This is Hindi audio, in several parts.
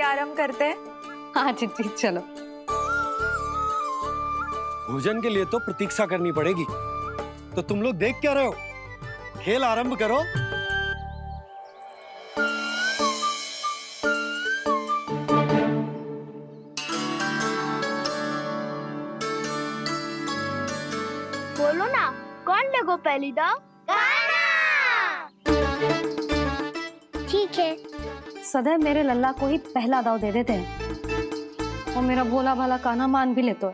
आराम करते हैं। हाँ चिट्ठी चलो। भोजन के लिए तो प्रतीक्षा करनी पड़ेगी, तो तुम लोग देख क्या रहे हो? खेल आरंभ करो। बोलो ना, कौन लगो पहली दाव? ठीक है। सदैव मेरे लल्ला को ही पहला दाव दे देते हैं और मेरा भोला भाला कान्हा मान भी लेते।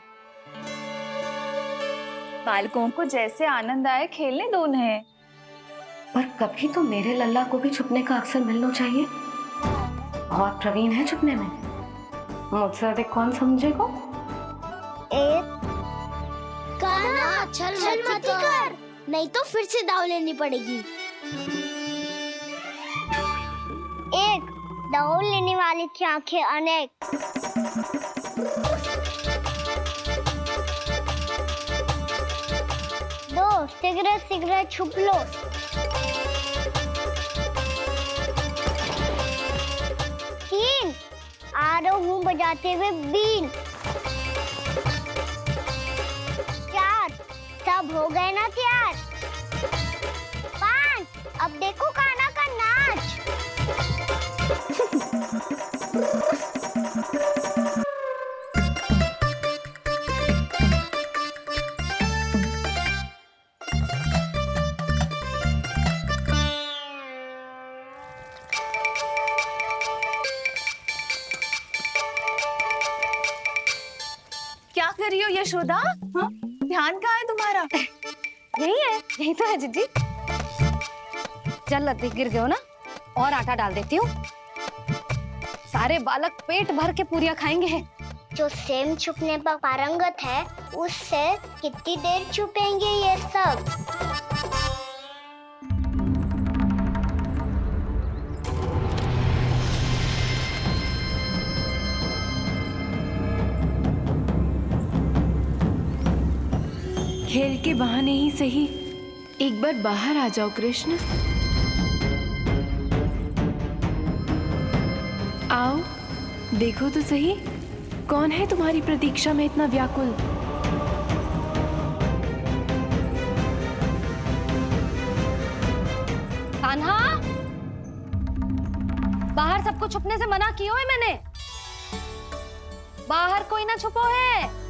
बालकों को जैसे आनंद आए खेलने दो उन्हें। पर कभी तो मेरे लल्ला को भी छुपने का अवसर मिलना चाहिए। बहुत प्रवीण है छुपने में, मुझसे अधिक कौन समझेगा? कान्हा छल मत कर, नहीं तो फिर से दाव लेनी पड़ेगी। एक दाव लेने वाले की आंखें अनेक। दो सिगरेट सिगरेट छुप लो। तीन आ रहा हूँ बजाते हुए बीन। चार सब हो गए ना तैयार। पांच अब देखो कान्हा का नाच। क्या कर रही हो यशोदा? हाँ? ध्यान कहाँ है तुम्हारा? यही है, यही तो है जीजी। चल लती गिर गए हो ना, और आटा डाल देती हूँ। सारे बालक पेट भर के पूरियां खाएंगे। जो सेम छुपने पर पारंगत है, उससे कितनी देर छुपेंगे ये सब? खेल के बहाने ही सही एक बार बाहर आ जाओ कृष्ण। आओ देखो तो सही, कौन है तुम्हारी प्रतीक्षा में इतना व्याकुल? कान्हा, बाहर सबको छुपने से मना किया है मैंने। बाहर कोई ना छुपो है।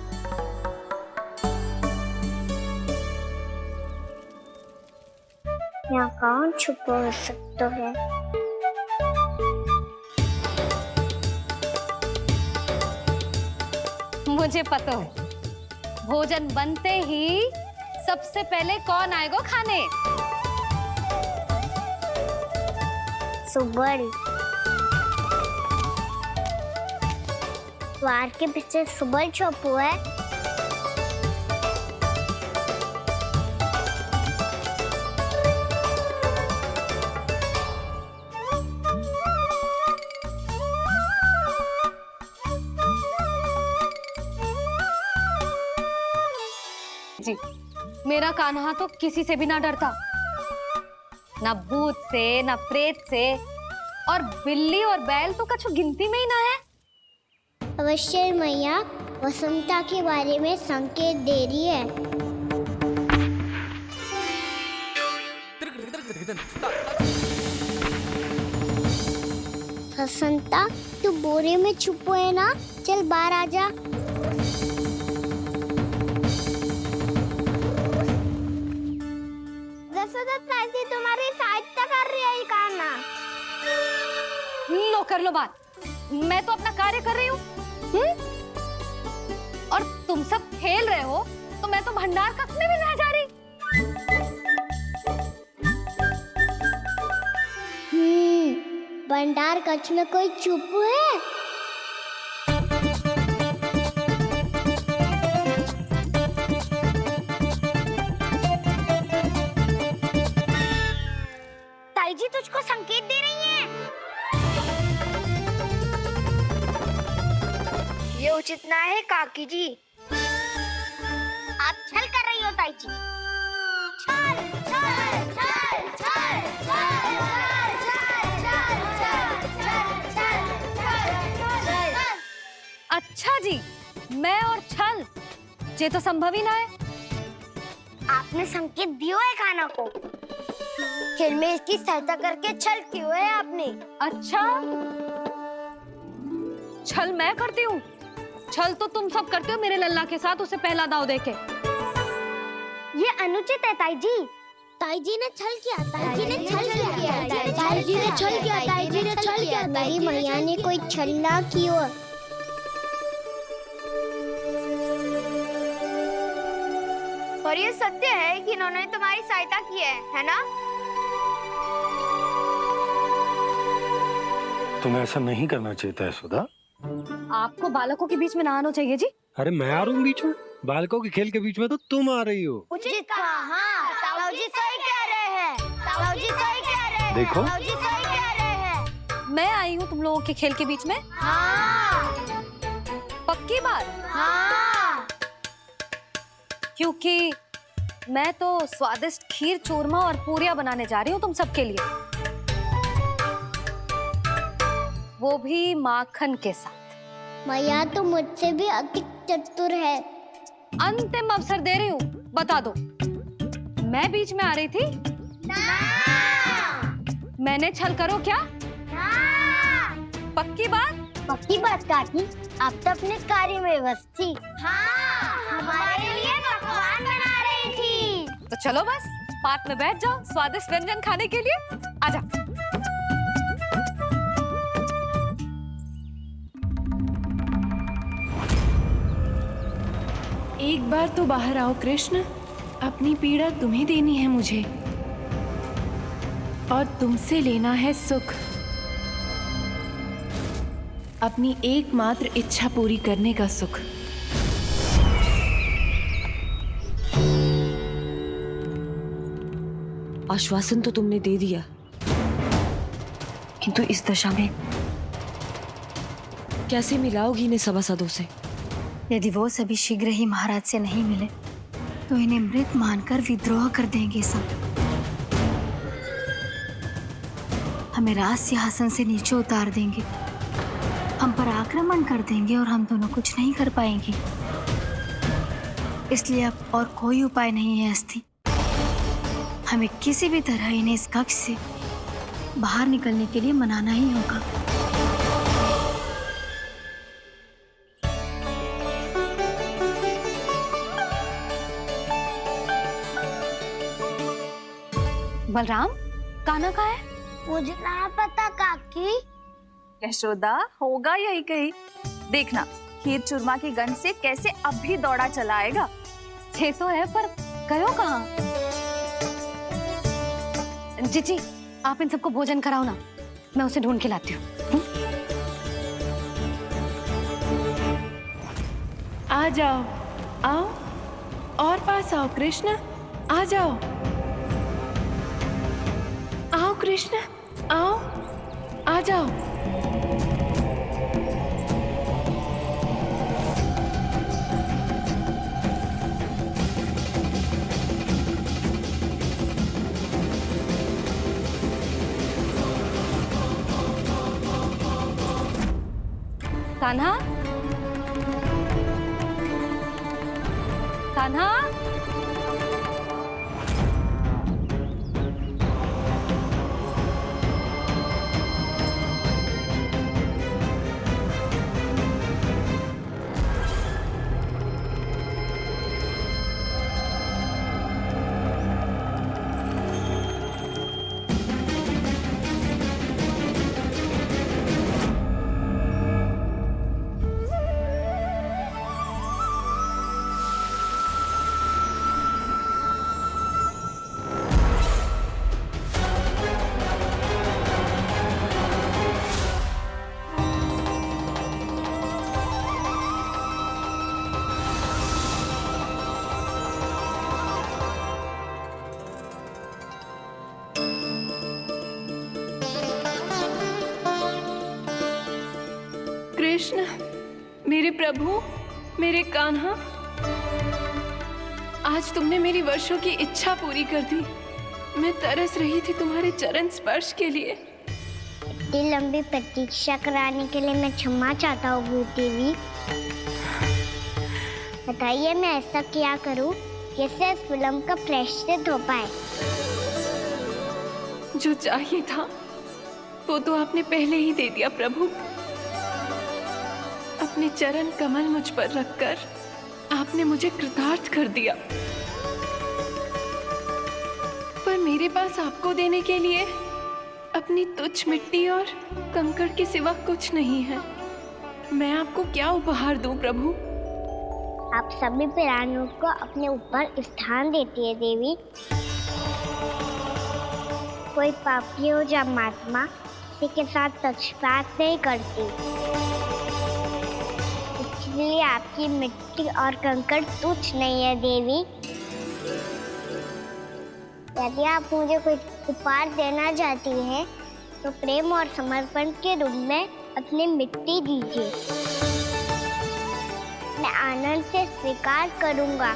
यहाँ कौन छुपा हो सकता है? मुझे पता है, भोजन बनते ही सबसे पहले कौन आएगा खाने? सुबल। द्वार के पीछे सुबल छुपा है। जी, मेरा कान्हा तो किसी से भी ना डरता, ना भूत से, ना प्रेत से, और बिल्ली और बैल तो कछु गिनती में ही ना है। अवश्य मैया वसंता के बारे में संकेत दे रही है। वसंता, तू बोरे में छुपो है ना? चल बाहर आ जा। तुम्हारी सहायता कर रही है कान्हा। लो कर लो बात, मैं तो अपना कार्य कर रही हूँ। और तुम सब खेल रहे हो, तो मैं तो भंडार कक्ष में भी रह जा रही। भंडार कक्ष में कोई चुप है? ताई जी तुझको संकेत दे रही हैं। ये उचित ना है काकी जी। आप छल कर रही हो ताई जी। छल छल छल छल छल छल छल छल छल छल छल अच्छा जी, मैं और छल ये तो संभव ही ना है। आपने संकेत दिया है कान्हा को। खेल में इसकी सहायता करके छल क्यों है आपने? अच्छा, छल मैं करती हूँ? छल तो तुम सब करते हो मेरे लल्ला के साथ, उसे पहला दाव देके। ये अनुचित है ताई जी। ताई जी ने छल किया, ताई जी ने छल किया, ताई जी ने छल किया, ताई जी ने छल किया। मेरी मैया ने कोई छल ना किया। और ये सत्य है कि इन्होंने तुम्हारी सहायता की है ना? तुम्हें ऐसा नहीं करना चाहिए था यशोदा। आपको बालकों के बीच में ना आना चाहिए जी। अरे मैं आ रहा हूँ बीच में? बालकों के खेल के बीच में तो तुम आ रही हो। उचित कहा। ताऊ जी सही कह रहे हैं। ताऊ जी सही कह रहे हैं। देखो। ताऊ जी सही कह रहे हैं। मैं आई हूँ तुम लोगों के खेल के बीच में? हाँ। पक्की बात? हाँ। क्योंकि मैं तो स्वादिष्ट खीर, चूरमा और पूरियां बनाने जा रही हूँ तुम सबके लिए, वो भी माखन के साथ। मैया तो मुझसे भी अधिक चतुर है। अंतिम अवसर दे रही हूँ, बता दो, मैं बीच में आ रही थी? ना। मैंने छल करो क्या? ना। पक्की बात? पक्की बात काकी, आप तो अपने कार्य में व्यस्त थी। हाँ, हमारे लिए पकवान बना रही थी। तो चलो बस पार्क में बैठ जाओ स्वादिष्ट व्यंजन खाने के लिए। आजा। एक बार तो बाहर आओ कृष्ण, अपनी पीड़ा तुम्हें देनी है मुझे, और तुमसे लेना है सुख। अपनी एकमात्र इच्छा पूरी करने का सुख। आश्वासन तो तुमने दे दिया, किंतु इस दशा में कैसे मिलाओगी इन्हें सभासदों से? यदि वो सभी शीघ्र ही महाराज से नहीं मिले तो इन्हें मृत मानकर विद्रोह कर देंगे सब। हमें राज सिंहासन से नीचे उतार देंगे, हम पर आक्रमण कर देंगे और हम दोनों कुछ नहीं कर पाएंगे। इसलिए अब और कोई उपाय नहीं है अस्थि। हमें किसी भी तरह इन्हें इस कक्ष से बाहर निकलने के लिए मनाना ही होगा। बलराम, कान्हा कहाँ है? मुझे ना पता काकी। यशोदा, होगा यही कहीं। देखना खीर चूरमा की गंध से कैसे अब भी दौड़ा चला आएगा। ये तो है, पर गयो कहाँ? जी, आप इन सबको भोजन कराओ ना, मैं उसे ढूंढ के लाती हूँ। आ जाओ, आओ और पास आओ कृष्ण, आ जाओ। आओ कृष्ण, आओ, आ जाओ। कान्हा, कान्हा, कृष्ण, मेरे प्रभु, मेरे कान्हा, आज तुमने मेरी वर्षों की इच्छा पूरी कर दी। मैं तरस रही थी तुम्हारे चरण स्पर्श के लिए। इतनी लंबी प्रतीक्षा कराने के लिए मैं क्षमा चाहता हूँ भूत देवी। बताइए मैं ऐसा क्या करूँ जिससे इस फिल्म का प्रायश्चित हो पाए। जो चाहिए था वो तो आपने पहले ही दे दिया प्रभु। अपने चरण कमल मुझ पर रखकर आपने मुझे कृतार्थ कर दिया। पर मेरे पास आपको देने के लिए अपनी तुच्छ मिट्टी और कंकड़ के सिवा कुछ नहीं है। मैं आपको क्या उपहार दूं प्रभु? आप सभी प्राणियों को अपने ऊपर स्थान देती है देवी। कोई पापी हो या महात्मा किसी के साथ पक्षपात नहीं करती, इसलिए आपकी मिट्टी और कंकड़ तुच्छ नहीं है देवी। यदि आप मुझे कोई उपहार देना चाहती हैं तो प्रेम और समर्पण के रूप में अपनी मिट्टी दीजिए। मैं आनंद से स्वीकार करूंगा।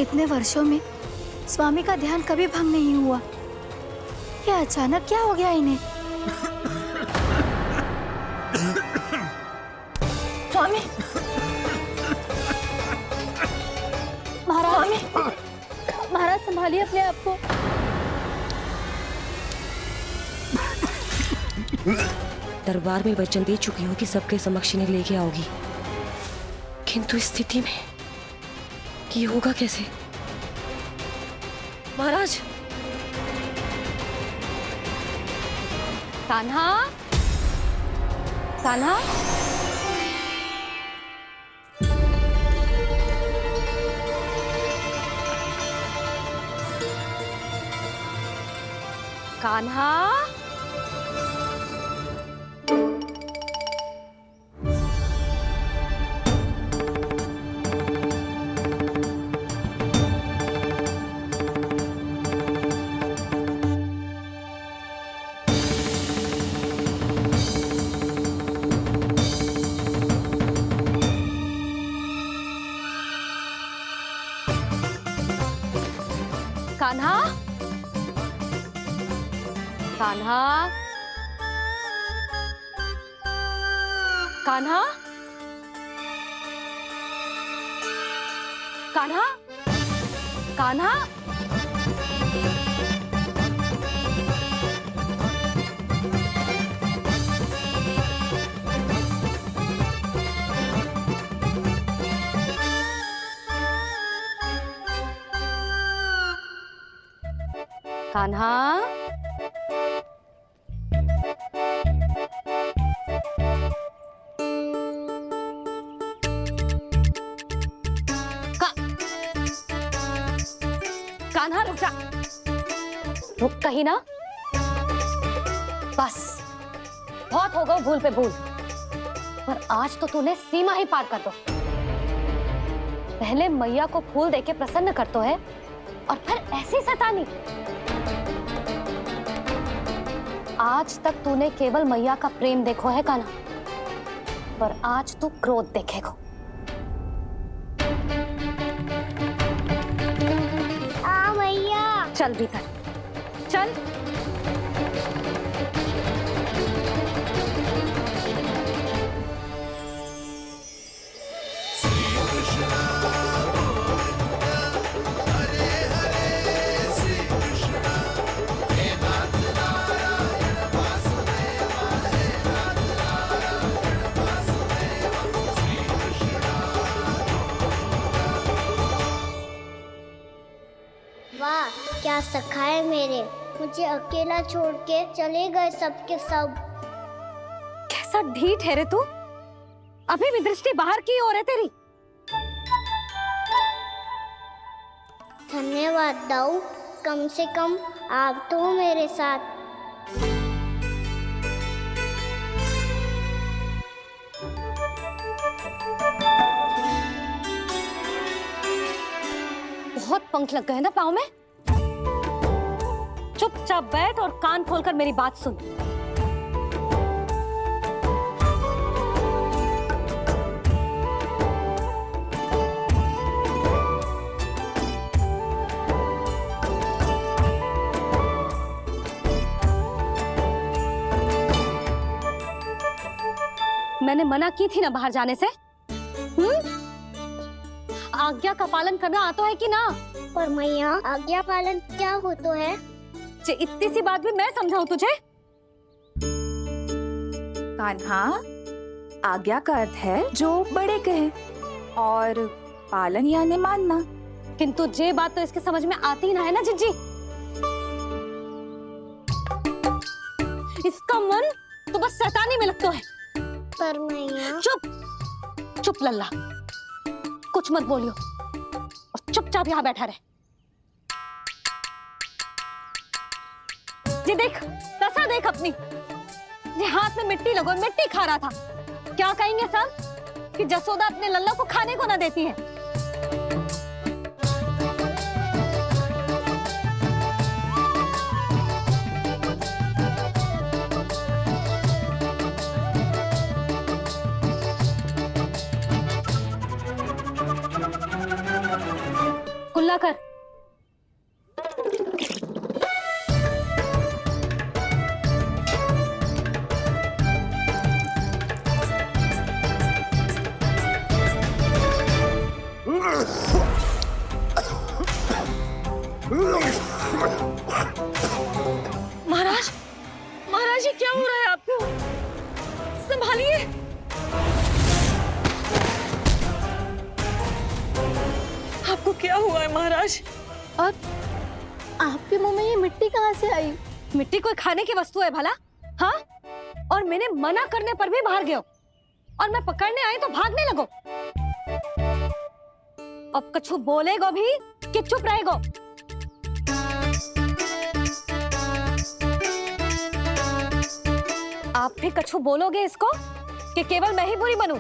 इतने वर्षों में स्वामी का ध्यान कभी भंग नहीं हुआ। ये अचानक क्या हो गया इन्हें? स्वामी, महाराज, महाराज संभालिए अपने आप को। दरबार में वचन दे चुकी हो कि सबके समक्ष इन्हें लेके आओगी, किंतु इस स्थिति में ये होगा कैसे? महाराज, कान्हा, कान्हा, कान्हा, कान्हा, कान्हा, कान्हा, कान्हा, कान्हा, कान्हा, कान्हा रुक जा, रुक कहीं ना। बस बहुत हो गया भूल पे भूल। पर आज तो तूने सीमा ही पार कर दो। पहले मैया को फूल देके प्रसन्न करतो है और फिर ऐसी सतानी। आज तक तूने केवल मैया का प्रेम देखो है कान्हा, पर आज तू क्रोध देखेगा। मैया चल भीतर चल। वाह क्या सखा है मेरे, मुझे अकेला छोड़ के चले गए सबके सब। कैसा ढीठ है रे तू, अभी भी दृष्टि बाहर की ओर है तेरी। धन्यवाद दाऊ, कम से कम आप तो हो मेरे साथ। बहुत पंख लग गए ना पाँव में। चुपचाप बैठ और कान खोलकर मेरी बात सुन। मैंने मना की थी ना बाहर जाने से। आज्ञा का पालन करना आता है कि ना? पर मैया आज्ञा पालन क्या होता है? इतनी सी बात भी मैं समझाऊं तुझे? कान्हा, आज्ञा का अर्थ है जो बड़े कहे और पालन यानी मानना। किंतु ये बात तो इसके समझ में आती ना है ना जिज्जी। इसका मन तो बस शैतानी में लगता है। पर मैया चुप चुप लल्ला, कुछ मत बोलियो और चुपचाप यहाँ बैठा रहे। ये देख दशा देख अपनी, ये हाथ में मिट्टी लगो मिट्टी खा रहा था। क्या कहेंगे सब कि जसोदा अपने लल्ला को खाने को ना देती है। कुल्ला कर। महाराज, महाराज ये क्या हो रहा है आपको? संभालिए। आपको क्या हुआ है महाराज? और आपके मुंह में ये मिट्टी कहाँ से आई? मिट्टी कोई खाने की वस्तु है भला? हाँ, और मैंने मना करने पर भी बाहर गए और मैं पकड़ने आई तो भागने लगो। अब कछु बोलेगो भी कि चुप रहेगो? आप भी कछु बोलोगे इसको कि केवल मैं ही बुरी बनूं?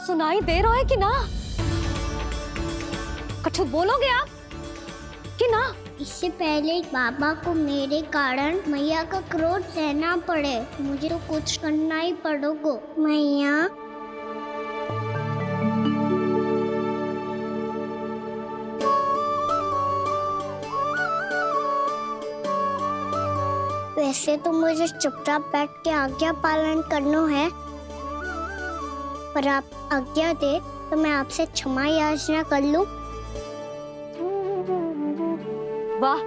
सुनाई दे रहा है कि ना? कछु बोलोगे आप कि ना? इससे पहले बाबा को मेरे कारण मैया का क्रोध सहना पड़े, मुझे तो कुछ करना ही पड़ेगा। मैया वैसे तो मुझे चुपचाप बैठ के आज्ञा पालन करना है, पर आप आज्ञा दे तो मैं आपसे क्षमा याचना कर लूं। वाह,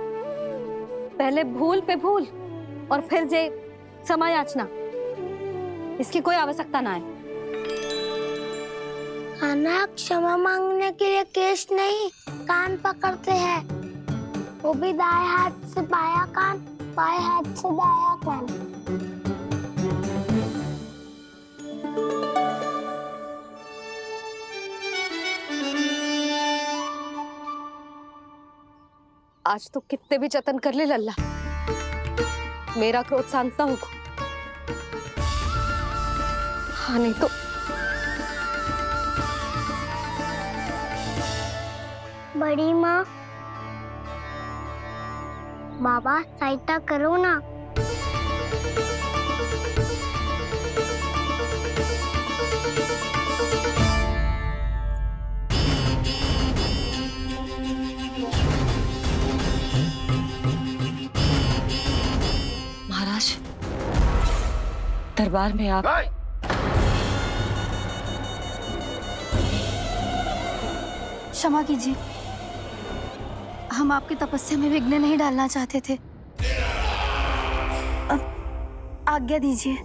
पहले भूल पे भूल और फिर जे क्षमा याचना, इसकी कोई आवश्यकता ना है। खाना क्षमा मांगने के लिए केस नहीं, कान पकड़ते हैं, वो भी दाएं हाथ से बायां कान, बाएं हाथ से दायां कान। आज तो कितने भी जतन कर ले लल्ला, मेरा क्रोध शांत ना होगा। हाँ नहीं तो बड़ी माँ, बाबा सहायता करो ना। महाराज, दरबार में आप क्षमा कीजिए, हम आपकी तपस्या में विघ्न नहीं डालना चाहते थे। अब आज्ञा दीजिए।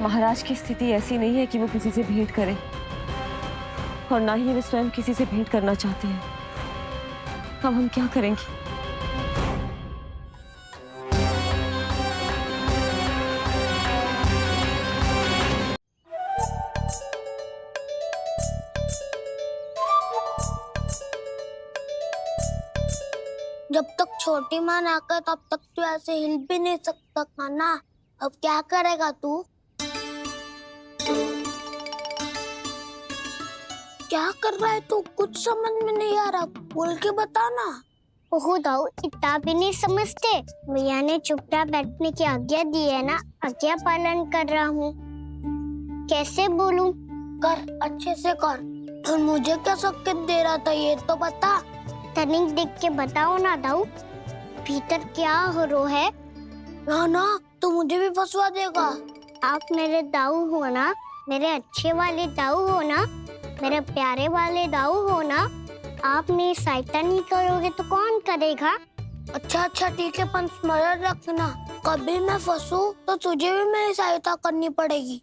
महाराज की स्थिति ऐसी नहीं है कि वो किसी से भेंट करें, और ना ही वे स्वयं किसी से भेंट करना चाहते हैं। अब हम क्या करेंगे? जब तक छोटी माँ ना कर तब तक तू ऐसे हिल भी नहीं सकता था ना। अब क्या करेगा तू? क्या कर रहा है तू? कुछ समझ में नहीं आ रहा, बोल के बता ना। ओहो दाऊ, इतना भी नहीं समझते। भैया ने चुपचाप बैठने की आज्ञा दी है ना, आज्ञा पालन कर रहा हूँ। कैसे बोलूं? कर, अच्छे से कर। और मुझे क्या संकेत दे रहा था ये तो बता। तनिक देख के बताओ ना दाऊ, भीतर क्या हो रहा है? ना तो मुझे भी फंसवा देगा। आप मेरे दाऊ हो ना, मेरे अच्छे वाले दाऊ हो ना, मेरे प्यारे वाले दाऊ हो ना। आप मेरी सहायता नहीं करोगे तो कौन करेगा? अच्छा ठीक है, पर स्मरण रखना, कभी मैं फंसू तो तुझे भी मेरी सहायता करनी पड़ेगी।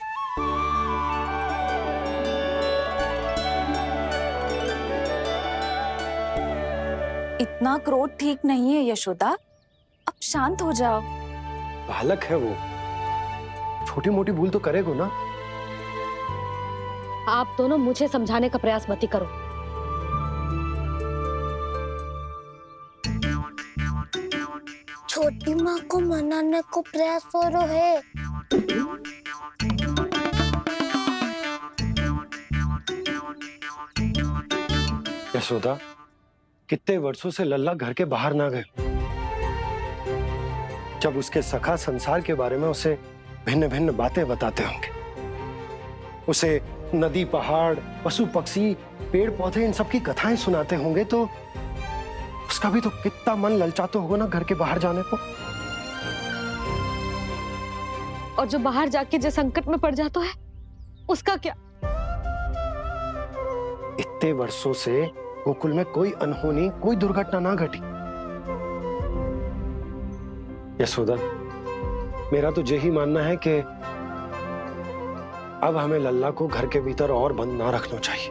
इतना क्रोध ठीक नहीं है यशोदा, अब शांत हो जाओ। बालक है वो, छोटी मोटी भूल तो करेगा ना। आप दोनों मुझे समझाने का प्रयास मत ही करो। छोटी माँ को मनाने को प्रयास हो रहा है। यशोदा, कितने वर्षों से लल्ला घर के बाहर ना गए। जब उसके सखा संसार के बारे में उसे भिन्न भिन्न बातें बताते होंगे, उसे नदी, पहाड़, पशु पक्षी, पेड़ पौधे, इन सब की कथाएं सुनाते होंगे, तो उसका भी तो कितना मन ललचाता होगा ना घर के बाहर जाने को। और जो बाहर जाके जो संकट में पड़ जाता है उसका क्या? इतने वर्षों से गोकुल में कोई अनहोनी, कोई दुर्घटना ना घटी। यशोदा, मेरा तो यही मानना है कि अब हमें लल्ला को घर के भीतर और बंद ना रखना चाहिए।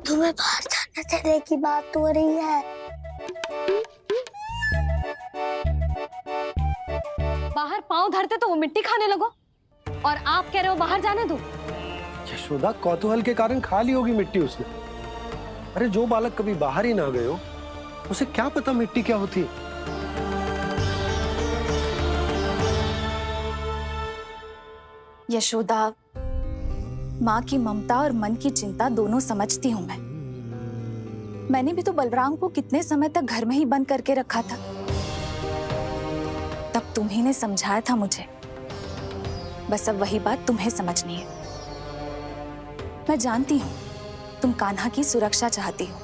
तुम्हें बाहर जाने देने की बात हो रही है। बाहर पांव धरते तो वो मिट्टी खाने लगो, और आप कह रहे हो बाहर जाने दो। यशोदा, कौतूहल के कारण खा ली होगी मिट्टी उसने। अरे जो बालक कभी बाहर ही ना गए हो, उसे क्या पता मिट्टी क्या होती है। यशोदा, माँ की ममता और मन की चिंता दोनों समझती हूँ मैं। मैंने भी तो बलराम को कितने समय तक घर में ही बंद करके रखा था। तब तुम्ही ने समझाया था मुझे। बस अब वही बात तुम्हें समझनी है। मैं जानती हूँ तुम कान्हा की सुरक्षा चाहती हो,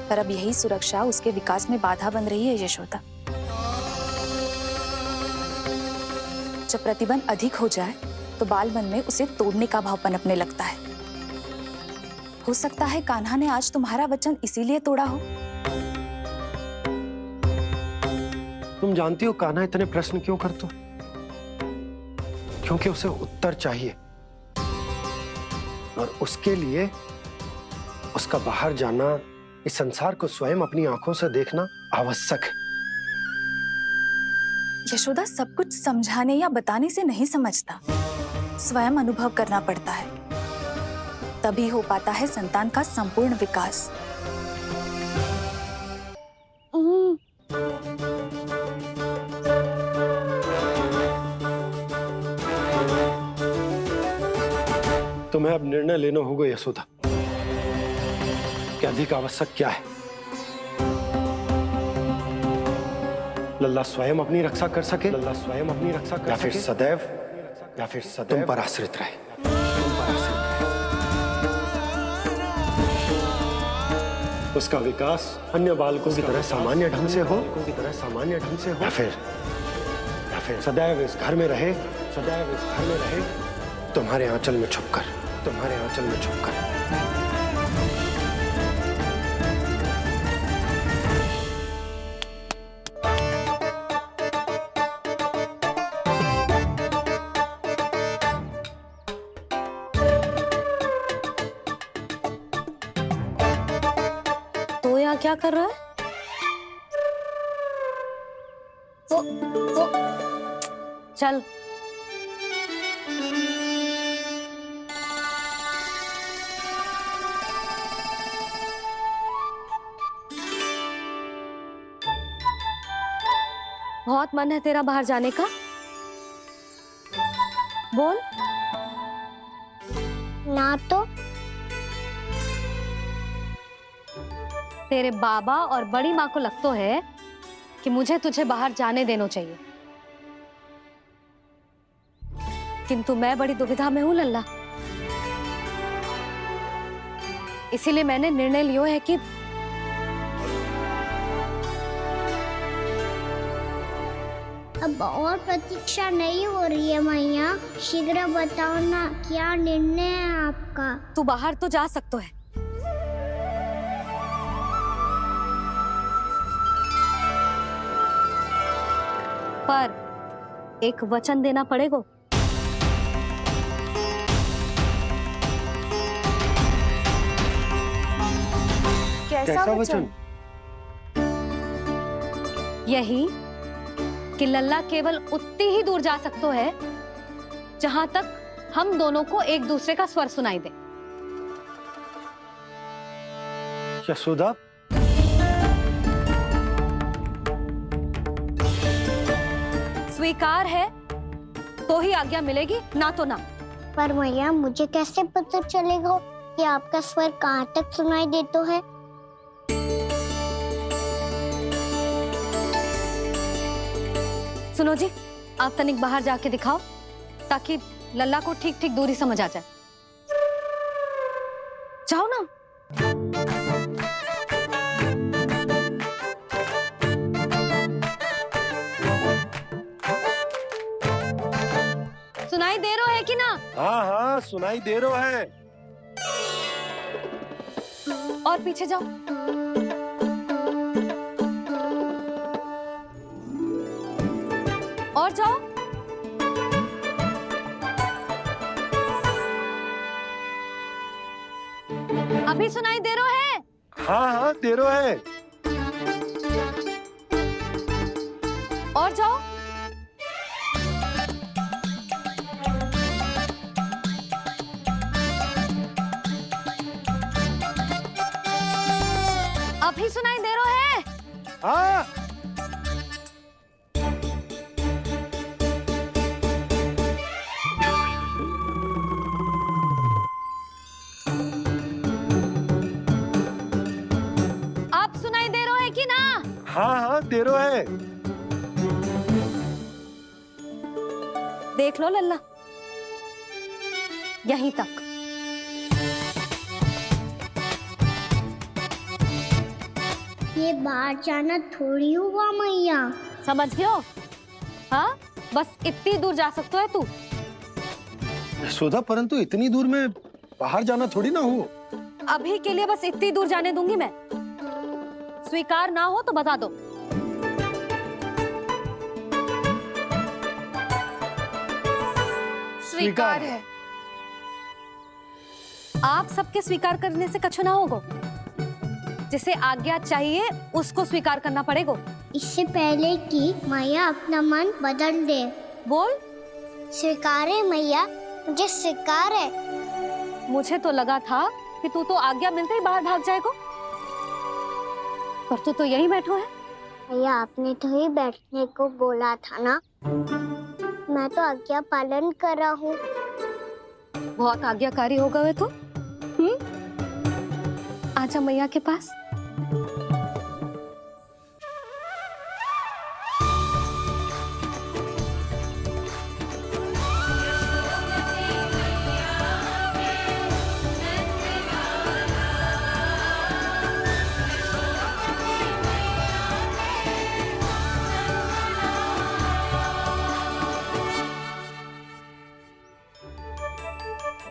पर अब यही सुरक्षा उसके विकास में बाधा बन रही है यशोदा। जब प्रतिबंध अधिक हो जाए तो बाल मन में उसे तोड़ने का भाव पनपने लगता है। हो सकता है कान्हा ने आज तुम्हारा वचन इसीलिए तोड़ा हो। तुम जानती हो कान्हा इतने प्रश्न क्यों करता? क्योंकि उसे उत्तर चाहिए और उसके लिए उसका बाहर जाना, इस संसार को स्वयं अपनी आंखों से देखना आवश्यक है। यशोदा सब कुछ समझाने या बताने से नहीं समझता, स्वयं अनुभव करना पड़ता है, तभी हो पाता है संतान का संपूर्ण विकास। तुम्हें अब निर्णय लेना होगा यशोदा कि अधिक आवश्यक क्या है। लल्ला स्वयं अपनी रक्षा कर सके, लल्ला स्वयं अपनी रक्षा कर, या फिर सदैव तुम पर आश्रित रहे। उसका विकास अन्य बालकों की तरह सामान्य ढंग से हो, या फिर सदैव इस घर में रहे, तुम्हारे आंचल में छुपकर। तो यहाँ क्या कर रहा है? वो चल। बहुत मन है तेरा बाहर जाने का? बोल। ना तो। तेरे बाबा और बड़ी माँ को लगता है कि मुझे तुझे बाहर जाने देना चाहिए, किंतु मैं बड़ी दुविधा में हूं लल्ला। इसीलिए मैंने निर्णय लिया है कि अब और प्रतीक्षा नहीं हो रही है मैया, शीघ्र बताओ ना क्या निर्णय है आपका। तू बाहर तो जा सकता है, पर एक वचन देना पड़ेगा। कैसा वचन? यही कि लल्ला केवल उतनी ही दूर जा सकता है जहां तक हम दोनों को एक दूसरे का स्वर सुनाई दे। यशोदा, स्वीकार है तो ही आज्ञा मिलेगी, ना तो ना। पर मैया मुझे कैसे पता चलेगा कि आपका स्वर कहाँ तक सुनाई देता है? सुनो जी, आप तनिक बाहर जाके दिखाओ ताकि लल्ला को ठीक ठीक दूरी समझ आ जाए। जाओ ना। सुनाई दे रहा है कि ना? हाँ सुनाई दे रहा है। और पीछे जाओ। और जाओ। अभी सुनाई दे रहा है? हाँ दे रहा है। और जाओ। अभी सुनाई दे रहा है? हाँ। आप सुनाई दे रहा है कि ना? हाँ दे रहा है। देख लो लल्ला, यहीं तक। ये बाहर जाना थोड़ी हुआ मैया। समझ गयो? हाँ, बस इतनी दूर जा सकता है तू। यशोदा, परंतु इतनी दूर में बाहर जाना थोड़ी ना हो। अभी के लिए बस इतनी दूर जाने दूंगी मैं। स्वीकार ना हो तो बता दो। स्वीकार है। आप सबके स्वीकार करने से कछु ना होगो। जिसे आज्ञा चाहिए उसको स्वीकार करना पड़ेगा। इससे पहले कि मैया अपना मन बदल दे। बोल। स्वीकार है मैया, मुझे स्वीकार है। मुझे तो लगा था कि तू तो आज्ञा मिलते ही बाहर भाग जाएगा, पर तू तो यहीं बैठो है। मैया, आपने तो ही बैठने को बोला था ना। मैं तो आज्ञा पालन कर रहा हूँ। बहुत आज्ञाकारी होगा वे तो। आजा मैया के पास।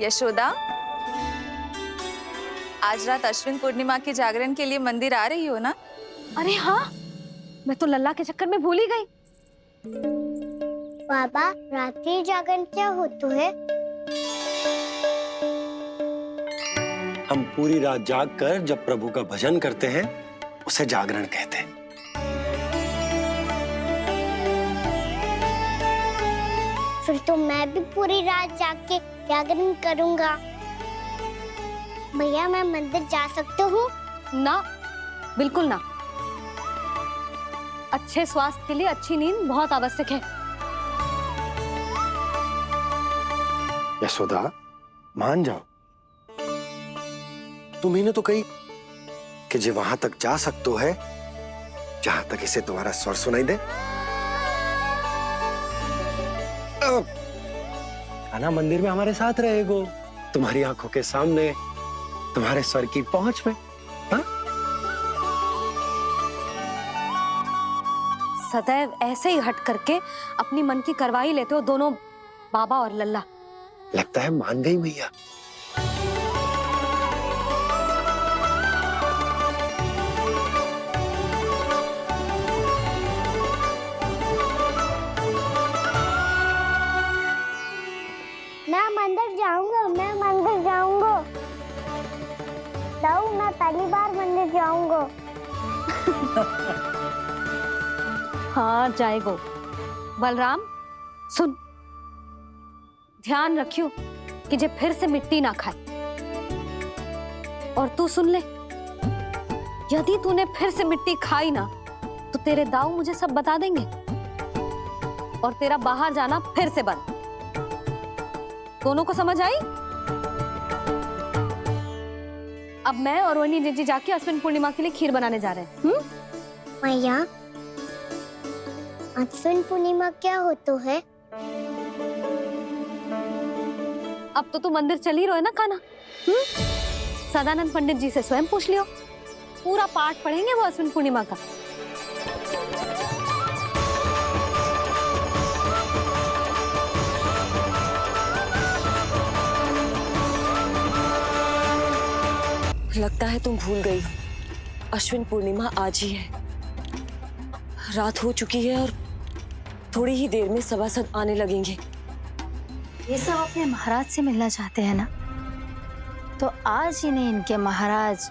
यशोदा, आज रात अश्विन पूर्णिमा के जागरण के लिए मंदिर आ रही हो ना? अरे हाँ, मैं तो लल्ला के चक्कर में भूल ही गई। बाबा, रात्रि जागरण क्या होता है? हम पूरी रात जाग कर जब प्रभु का भजन करते हैं उसे जागरण कहते हैं। फिर तो मैं भी पूरी रात जाग के जागरण करूंगा। भैया, मैं मंदिर जा सकती हूँ? ना, बिल्कुल ना। अच्छे स्वास्थ्य के लिए अच्छी नींद बहुत आवश्यक है। यशोदा, मान जाओ। तुम्ही ने तो कही कि जे वहां तक जा सकते है जहां तक इसे तुम्हारा स्वर सुनाई दे। खाना मंदिर में हमारे साथ रहेगो, तुम्हारी आंखों के सामने, तुम्हारे स्वर की पहुंच में। हा? सदैव ऐसे ही हट करके अपनी मन की करवाई लेते हो दोनों बाबा और लल्ला। लगता है मान गई मैया। मैं मंदिर जाऊंगा, मैं मंदिर जाऊंगा। दाऊ, मैं पहली बार मंदिर जाऊंगा। हाँ, जाएगो। बलराम, सुन, ध्यान रखियो कि जे फिर से मिट्टी ना खाए। और तू सुन ले, यदि तूने फिर से मिट्टी खाई ना तो तेरे दाऊ मुझे सब बता देंगे और तेरा बाहर जाना फिर से बंद। दोनों को समझ आई? अब मैं और वनी जीजी जाके अश्विन पूर्णिमा के लिए खीर बनाने जा रहे हैं। मैया, अश्विन पूर्णिमा क्या होता है? अब तो तू मंदिर चल ही रहो है ना कान्हा। सदानंद पंडित जी से स्वयं पूछ लियो, पूरा पाठ पढ़ेंगे वो अश्विन पूर्णिमा का। लगता है तुम भूल गई हो, अश्विन पूर्णिमा आज ही है। रात हो चुकी है और थोड़ी ही देर में सभासद आने लगेंगे। ये सब अपने महाराज से मिलना चाहते हैं ना, तो आज इन्हें इनके महाराज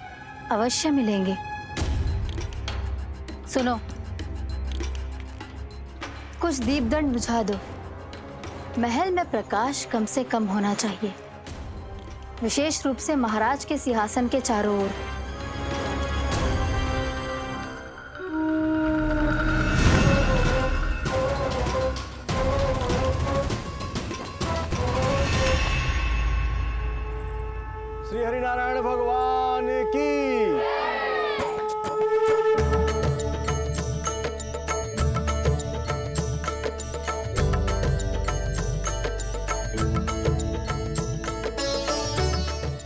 अवश्य मिलेंगे। सुनो, कुछ दीपदंड बुझा दो। महल में प्रकाश कम से कम होना चाहिए, विशेष रूप से महाराज के सिंहासन के चारों ओर। श्री हरिनारायण भगवान की।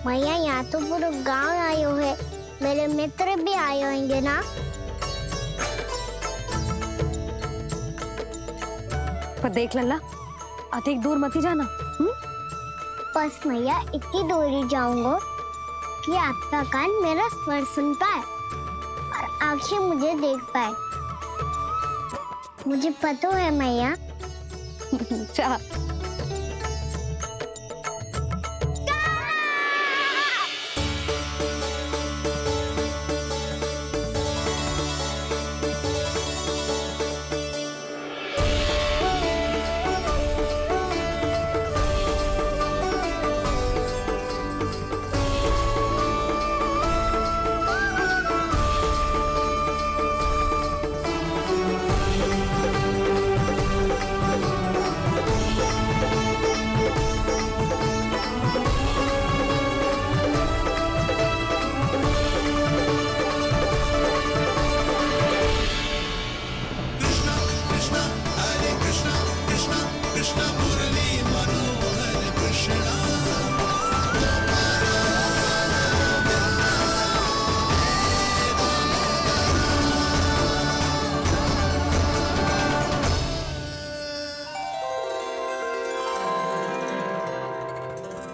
मैया, यहाँ तो पूरा गांव आयो है, मेरे मित्र भी आए होंगे ना? पर देख लल्ला, अधिक दूर मत ही जाना। बस मैया इतनी दूर ही जाऊंगा कि आपका कान मेरा स्वर सुन पाए और आंखें मुझे देख पाए। मुझे पता है मैया। अच्छा,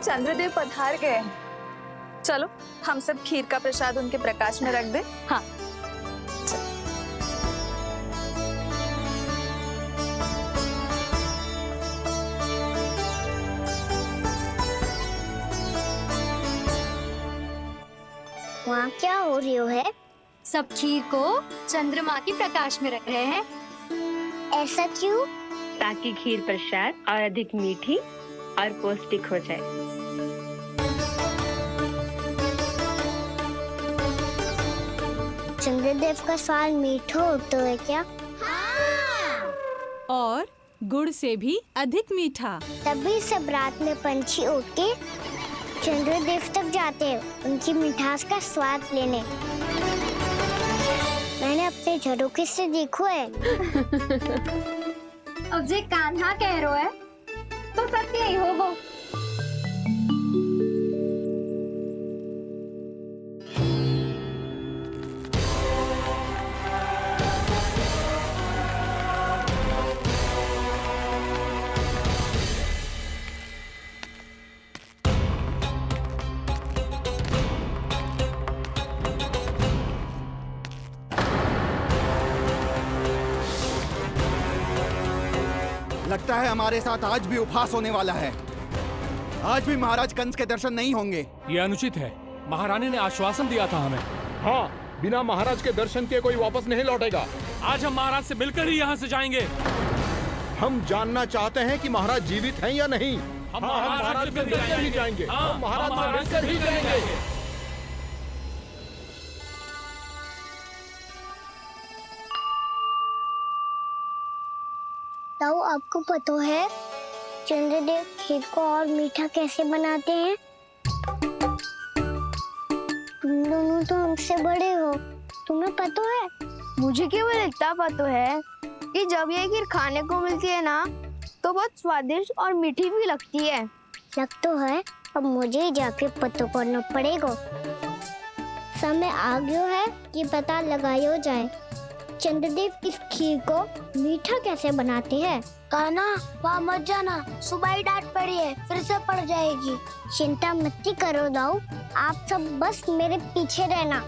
चंद्रदेव पधार गए। चलो हम सब खीर का प्रसाद उनके प्रकाश में रख दे। हाँ। वहाँ क्या हो रही है? सब खीर को चंद्रमा की प्रकाश में रख रहे हैं। ऐसा क्यों? ताकि खीर प्रसाद और अधिक मीठी और पौष्टिक हो जाए। चंद्रदेव का स्वाद मीठा होता है क्या? और गुड़ से भी अधिक मीठा। तभी सब रात में पंछी उड़ के चंद्रदेव तक जाते हैं उनकी मिठास का स्वाद लेने। मैंने अपने झरोखे से देखो है। अब जे कान्हा कह रहा है तो सत्य ही होगा। लगता है हमारे साथ आज भी उपहास होने वाला है। आज भी महाराज कंस के दर्शन नहीं होंगे। ये अनुचित है। महारानी ने आश्वासन दिया था हमें। हाँ, बिना महाराज के दर्शन के कोई वापस नहीं लौटेगा। आज हम महाराज से मिलकर ही यहाँ से जाएंगे। हम जानना चाहते हैं कि महाराज जीवित हैं या नहीं। हम महाराज से मिलकर ही जाएंगे। हम महाराज से मिलकर ही जाएंगे। ताऊ, आपको पता है चंद्रदेव खीर को और मीठा कैसे बनाते हैं? तुम दोनों तो हमसे बड़े हो, तुम्हें पता है? मुझे केवल इतना पता है कि जब ये खीर खाने को मिलती है ना तो बहुत स्वादिष्ट और मीठी भी लगती है। लग तो है, अब मुझे ही जाके पता करना पड़ेगा। समय आ गया है कि पता लगाया जाए चंद्रदेव इस खीर को मीठा कैसे बनाते हैं। कान्हा, वहाँ मत जाना, सुबह ही डांट पड़ी है, फिर से पड़ जाएगी। चिंता मत करो दाऊ, आप सब बस मेरे पीछे रहना।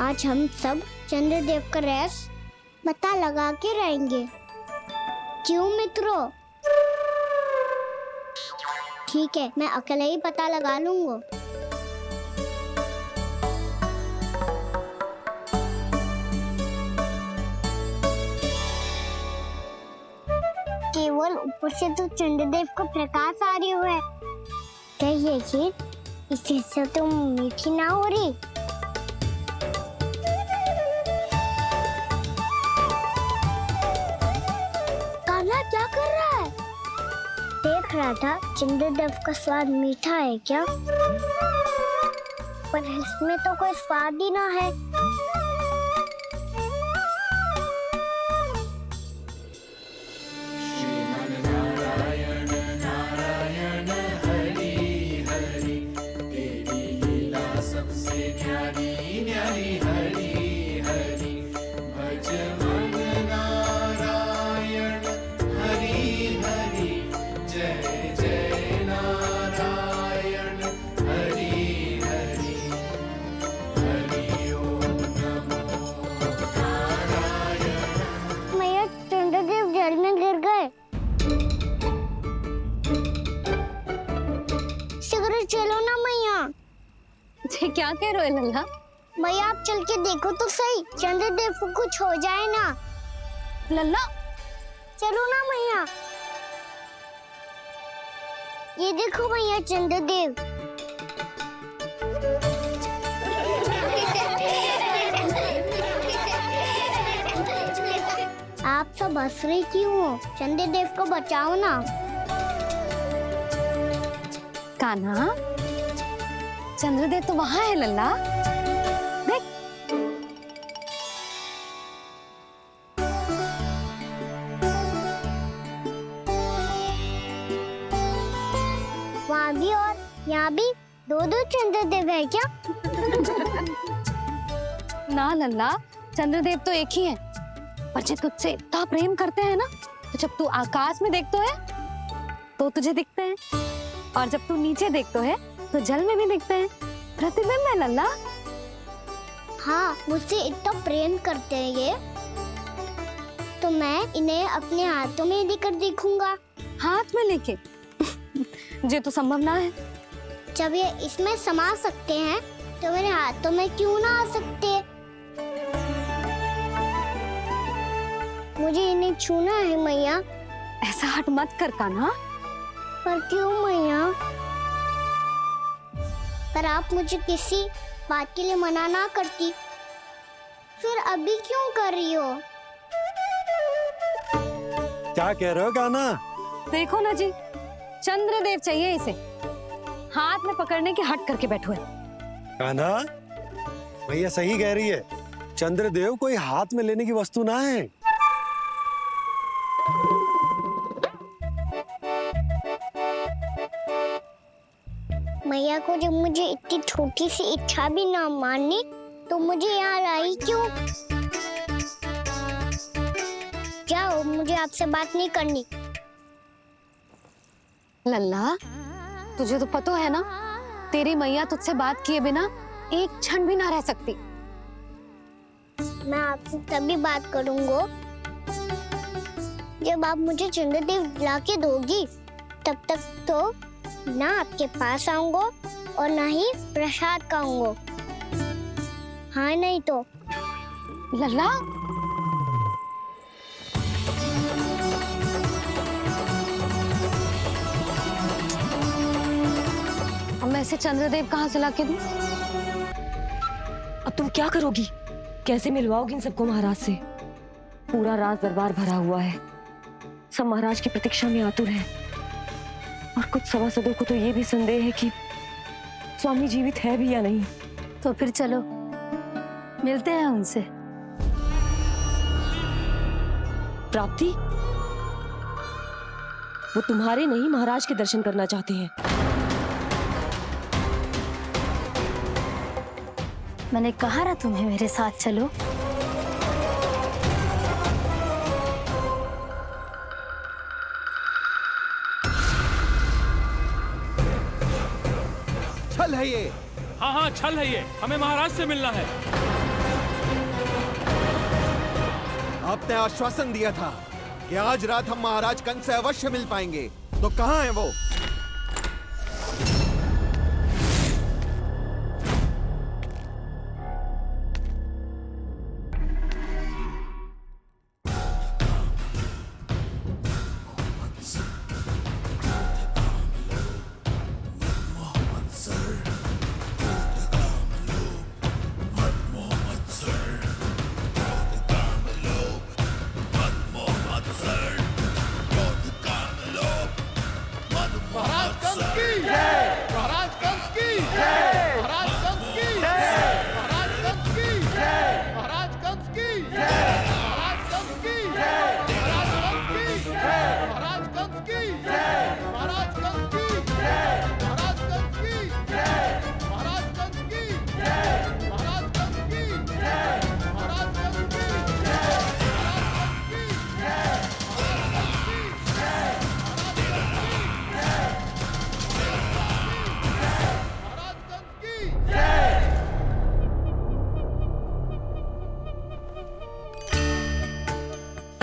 आज हम सब चंद्रदेव का रहस्य पता लगा के रहेंगे। क्यों मित्रों? ठीक है, मैं अकेले ही पता लगा लूंगा। केवल ऊपर से तो चंद्रदेव का प्रकाश आ रही है। क्या ये खीर इससे तो मीठी ना हो रही? क्या कर रहा है? देख रहा था चंद्रदेव का स्वाद मीठा है क्या, पर इसमें तो कोई स्वाद ही ना है। मैया चंद्रदेव जल में गिर गए। शीघ्र चलो ना मैया। ये क्या कह रहे हो लल्ला? मैया आप चल के देखो तो सही, चंद्रदेव को कुछ हो जाए ना। लल्ला चलो ना मैया। ये देखो मैया चंद्रदेव। आप सब हंस रहे क्यों हो? चंद्रदेव को बचाओ ना। कान्हा, चंद्रदेव तो वहां है लल्ला, देख। वहाँ भी और यहाँ भी दो दो चंद्रदेव है क्या? ना लल्ला, चंद्रदेव तो एक ही है। पर जब तुझसे इतना प्रेम करते हैं ना, तो जब तू आकाश में देखतो है तो तुझे दिखते हैं, और जब तू नीचे देखतो है तो जल में भी दिखते हैं। प्रतिबिंब है लल्ला। हाँ, मुझसे इतना प्रेम करते हैं ये, तो मैं इन्हें अपने हाथों में लेकर देखूंगा। हाथ में लेके? ये तो संभव ना है। जब ये इसमें समा सकते हैं तो मेरे हाथों में क्यों ना आ सकते? मुझे इन्हें छूना है मैया। ऐसा हट मत कर कान्हा। पर क्यों मैया? पर आप मुझे किसी बात के लिए मना ना करती, फिर अभी क्यों कर रही हो? क्या कह रहे हो कान्हा? देखो ना जी, चंद्रदेव चाहिए इसे। हाथ में पकड़ने की हट करके बैठो है। कान्हा, भैया सही कह रही है। चंद्रदेव कोई हाथ में लेने की वस्तु ना है। मैया को जब मुझे इतनी छोटी सी इच्छा भी ना माननी, तो मुझे यहाँ लाई क्यों? जाओ, मुझे आपसे बात नहीं करनी। लल्ला, तुझे तो पता है ना, तेरी मैया तुझसे बात किए बिना एक क्षण भी ना रह सकती। मैं आपसे तभी बात करूंगा जब आप मुझे चंद्रदेव ला के दोगी। तब तक तो ना आपके पास आऊंगा और ना ही प्रसाद खाऊंगा। हाँ नहीं तो? लल्ला, अब मैं इसे चंद्रदेव कहाँ से लाके दूं? अब तुम क्या करोगी? कैसे मिलवाओगी इन सबको महाराज से? पूरा राज दरबार भरा हुआ है, सब महाराज की प्रतीक्षा में आतुर हैं। और कुछ सभासदों को तो ये भी संदेह है कि स्वामी जीवित है भी या नहीं। तो फिर चलो मिलते हैं उनसे। प्राप्ति, वो तुम्हारे नहीं महाराज के दर्शन करना चाहते हैं। मैंने कहा ना तुम्हें मेरे साथ चलो। छल है ये। हाँ हाँ, छल है ये। हमें महाराज से मिलना है। आपने आश्वासन दिया था कि आज रात हम महाराज कंस से अवश्य मिल पाएंगे, तो कहाँ है वो?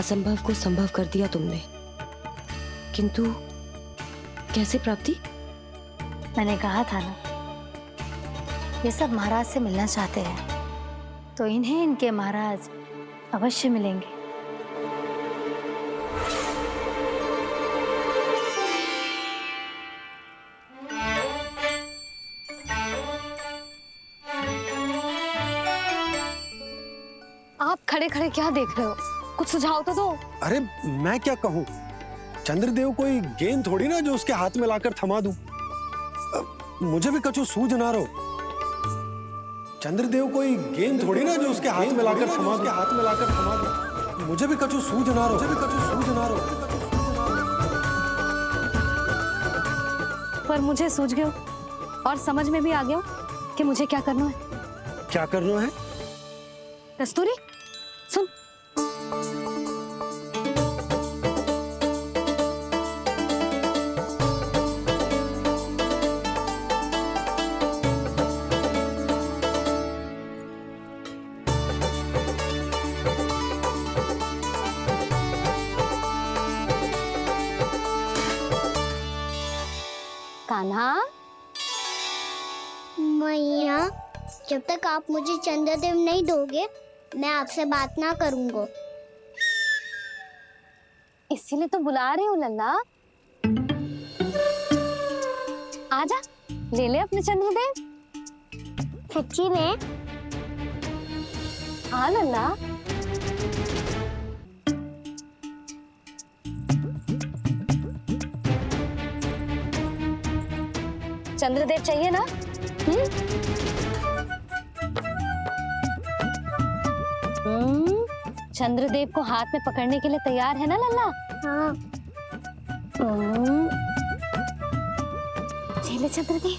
असंभव को संभव कर दिया तुमने, किंतु कैसे प्राप्ति? मैंने कहा था ना, ये सब महाराज से मिलना चाहते हैं, तो इन्हें इनके महाराज अवश्य मिलेंगे। आप खड़े खड़े क्या देख रहे हो? कुछ सुझाव तो दो। अरे मैं क्या कहूँ, चंद्रदेव कोई गेंद थोड़ी ना जो उसके हाथ में लाकर थमा दूं। मुझे भी कछु सूझ ना रहो। चंद्रदेव कोई गेंद थोड़ी ना जो उसके हाथ में लाकर थमा दूं। मुझे भी कछु सूझ ना रहो। पर मुझे सूझ गयो और समझ में भी आ गया कि मुझे क्या करना है। क्या करना है? कस्तूरी सुन, कान्हा। मैया, जब तक आप मुझे चंद्रदेव नहीं दोगे, मैं आपसे बात ना करूंगा। इसीलिए तो बुला रही हूँ लल्ला। आजा, ले ले अपने चंद्रदेव। सच्ची में? हाँ लल्ला। चंद्रदेव चाहिए ना? चंद्रदेव को हाथ में पकड़ने के लिए तैयार है ना लल्ला? हाँ। ले चंद्रदेव।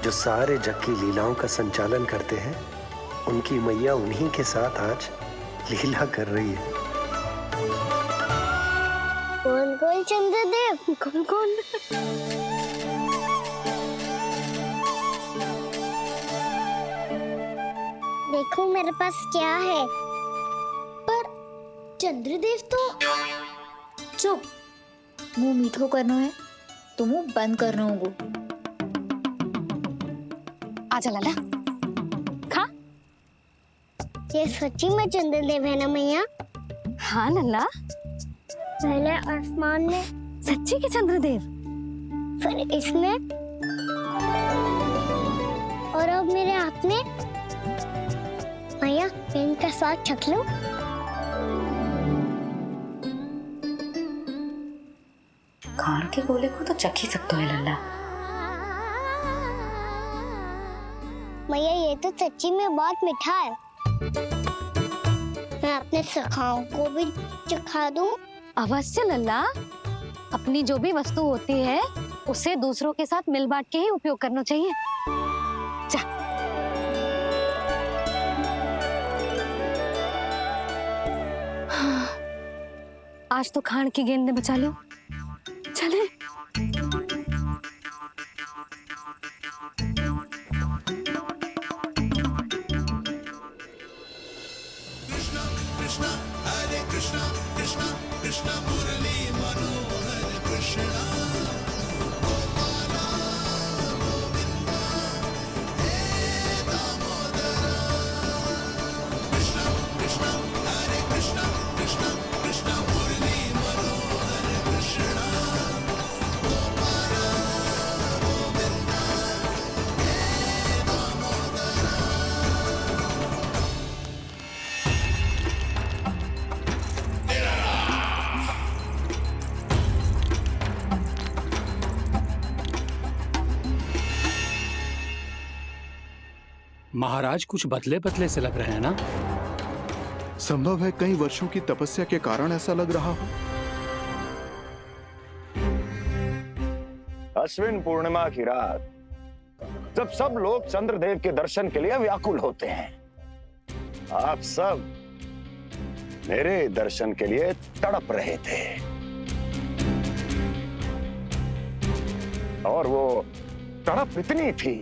जो सारे जग की लीलाओं का संचालन करते हैं, उनकी मैया उन्हीं के साथ आज लीला कर रही है। कौन कौन चंद्रदेव? कौन कौन? देखो मेरे पास क्या है। पर चंद्रदेव तो चुप, मुंह मीठो करना है तो मुंह बंद करना होगा। आजा लल्ला, खा। ये सच्ची में चंद्रदेव है ना मैया? हाँ लल्ला, पहले आसमान में, सच्ची के चंद्रदेव, फिर इसमें, और अब मेरे हाथ में। मैया, इनका स्वाद चख लो। खान के गोले को तो चख ही सकते हो लल्ला। मैया, ये तो सच्ची में बहुत मीठा है। मैं अपने सखाओं को भी चखा दूं? अवश्य लल्ला। अपनी जो भी वस्तु होती है उसे दूसरों के साथ मिल बांट के ही उपयोग करना चाहिए। जा। आज तो खान की गेंद ने बचा लो। चले। महाराज कुछ बदले बदले से लग रहे हैं ना? संभव है कई वर्षों की तपस्या के कारण ऐसा लग रहा हो। अश्विन पूर्णिमा की रात, जब सब लोग चंद्रदेव के दर्शन के लिए व्याकुल होते हैं, आप सब मेरे दर्शन के लिए तड़प रहे थे। और वो तड़प इतनी थी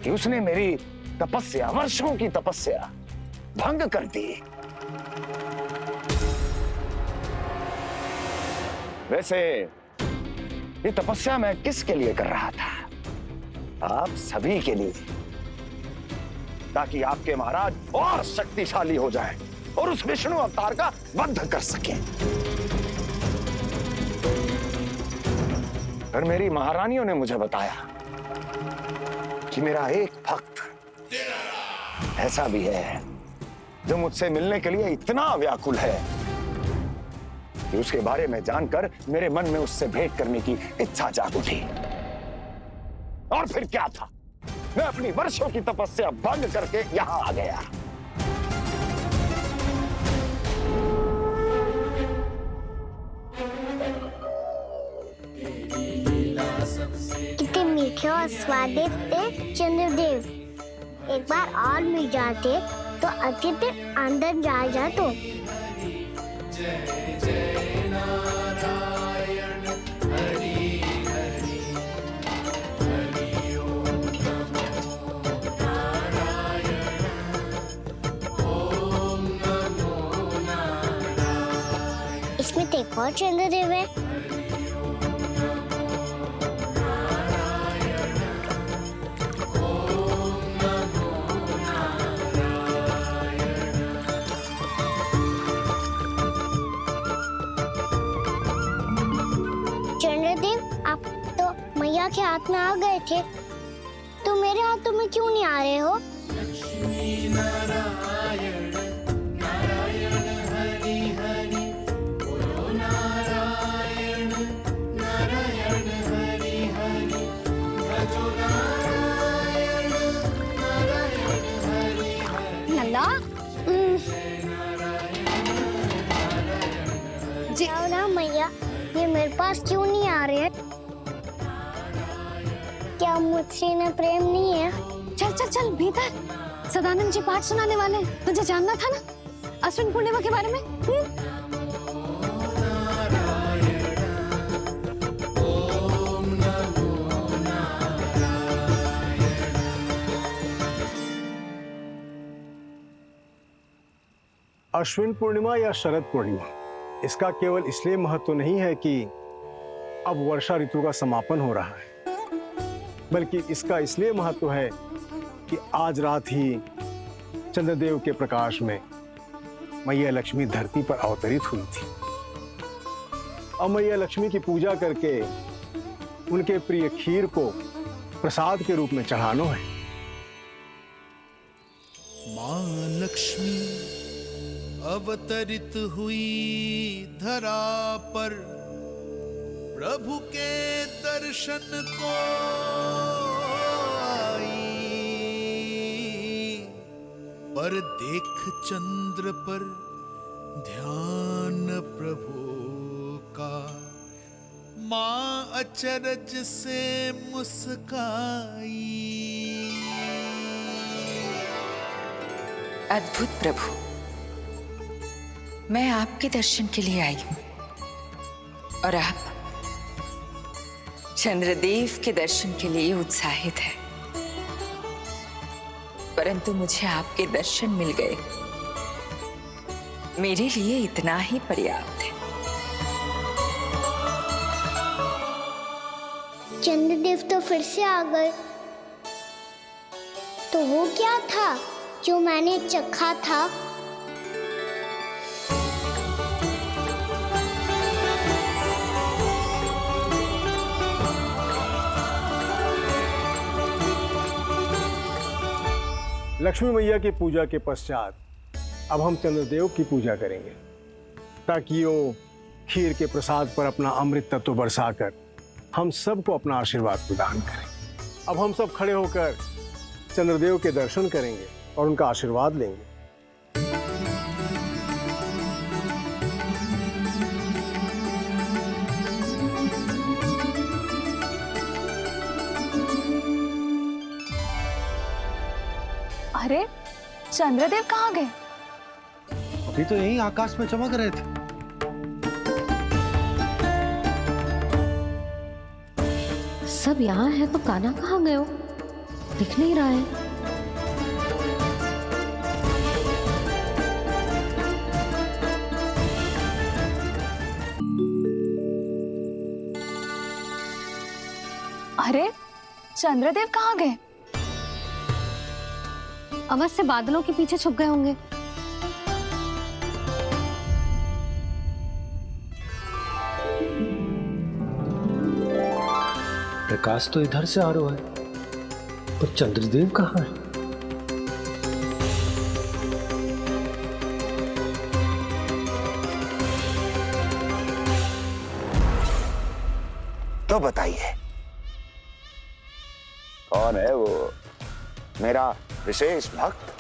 कि उसने मेरी तपस्या, वर्षों की तपस्या, भंग कर दी। वैसे ये तपस्या मैं किसके लिए कर रहा था? आप सभी के लिए, ताकि आपके महाराज और शक्तिशाली हो जाएं और उस विष्णु अवतार का वध कर सकें। और मेरी महारानियों ने मुझे बताया कि मेरा एक भक्त ऐसा भी है जो मुझसे मिलने के लिए इतना व्याकुल है कि उसके बारे में जानकर मेरे मन में उससे भेंट करने की इच्छा जाग उठी। और फिर क्या था, मैं अपनी वर्षों की तपस्या भंग करके यहां आ गया। कितने मीठे और स्वादिष्ट थे चंद्रदेव। एक बार और मिल जाते तो अच्छे से अंदर जा तो। इसमें तो एक और चंद्रदेव है। चंद्रदेव, आप तो मैया के हाथ में आ गए थे, तो मेरे हाथों में क्यों नहीं आ रहे हो? मैया, ये मेरे पास क्यों नहीं आ रहे हैं? क्या मुझसे इन्हें प्रेम नहीं है? चल चल चल भीतर, सदानंद जी पाठ सुनाने वाले। तुझे जानना था ना अश्विन पूर्णिमा के बारे में? अश्विन पूर्णिमा या शरद पूर्णिमा, इसका केवल इसलिए महत्व नहीं है कि अब वर्षा ऋतु का समापन हो रहा है, बल्कि इसका इसलिए महत्व है कि आज रात ही चंद्रदेव के प्रकाश में मैया लक्ष्मी धरती पर अवतरित हुई थी। अब मैया लक्ष्मी की पूजा करके उनके प्रिय खीर को प्रसाद के रूप में चढ़ाना है। मां लक्ष्मी अवतरित हुई धरा पर, प्रभु के दर्शन को आई, पर देख चंद्र पर ध्यान प्रभु का, मां अचरज से मुस्काई। अद्भुत प्रभु, मैं आपके दर्शन के लिए आई हूं और आप चंद्रदेव के दर्शन के लिए उत्साहित है, परंतु मुझे आपके दर्शन मिल गए, मेरे लिए इतना ही पर्याप्त है। चंद्रदेव तो फिर से आ गए, तो वो क्या था जो मैंने चखा था? लक्ष्मी मैया की पूजा के पश्चात अब हम चंद्रदेव की पूजा करेंगे, ताकि वो खीर के प्रसाद पर अपना अमृत तत्व बरसाकर हम सबको अपना आशीर्वाद प्रदान करें। अब हम सब खड़े होकर चंद्रदेव के दर्शन करेंगे और उनका आशीर्वाद लेंगे। अरे चंद्रदेव कहाँ गए? अभी तो यहीं आकाश में चमक रहे थे। सब यहाँ है तो कान्हा कहाँ गए हो? दिख नहीं रहा है। अरे चंद्रदेव कहाँ गए? अवश्य बादलों के पीछे छुप गए होंगे। प्रकाश तो इधर से आ रहा है, पर चंद्रदेव कहाँ है? तो बताइए कौन है वो मेरा विशेष भक्त?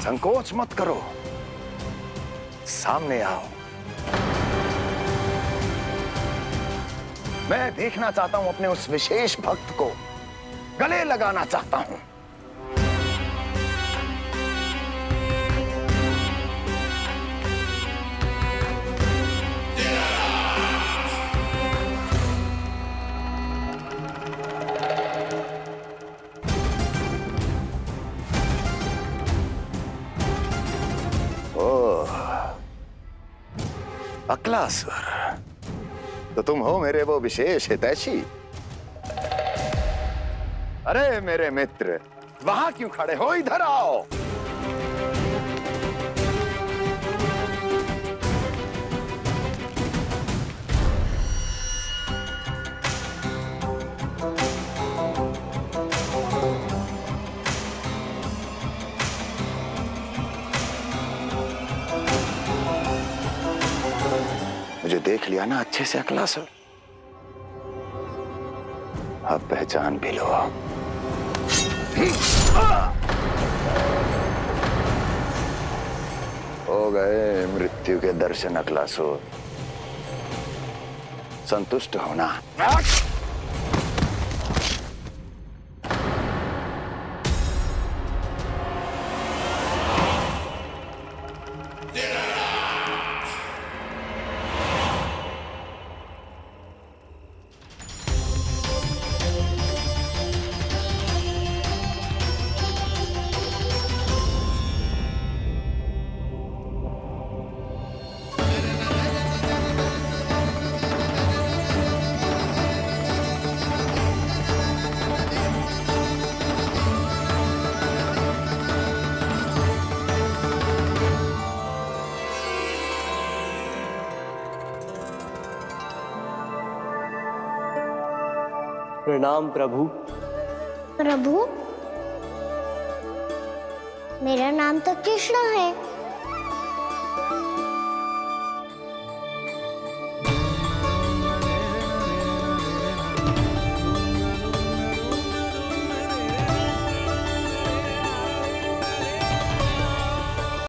संकोच मत करो, सामने आओ। मैं देखना चाहता हूं अपने उस विशेष भक्त को, गले लगाना चाहता हूं। अक्लासुर, तो तुम हो मेरे वो विशेष हितैषी। अरे मेरे मित्र, वहां क्यों खड़े हो? इधर आओ। मुझे देख लिया ना अच्छे से अक्लासुर? अब पहचान भी लो। हो गए मृत्यु के दर्शन अक्लासुर, संतुष्ट होना। प्रणाम प्रभु। प्रभु, मेरा नाम तो कृष्ण है।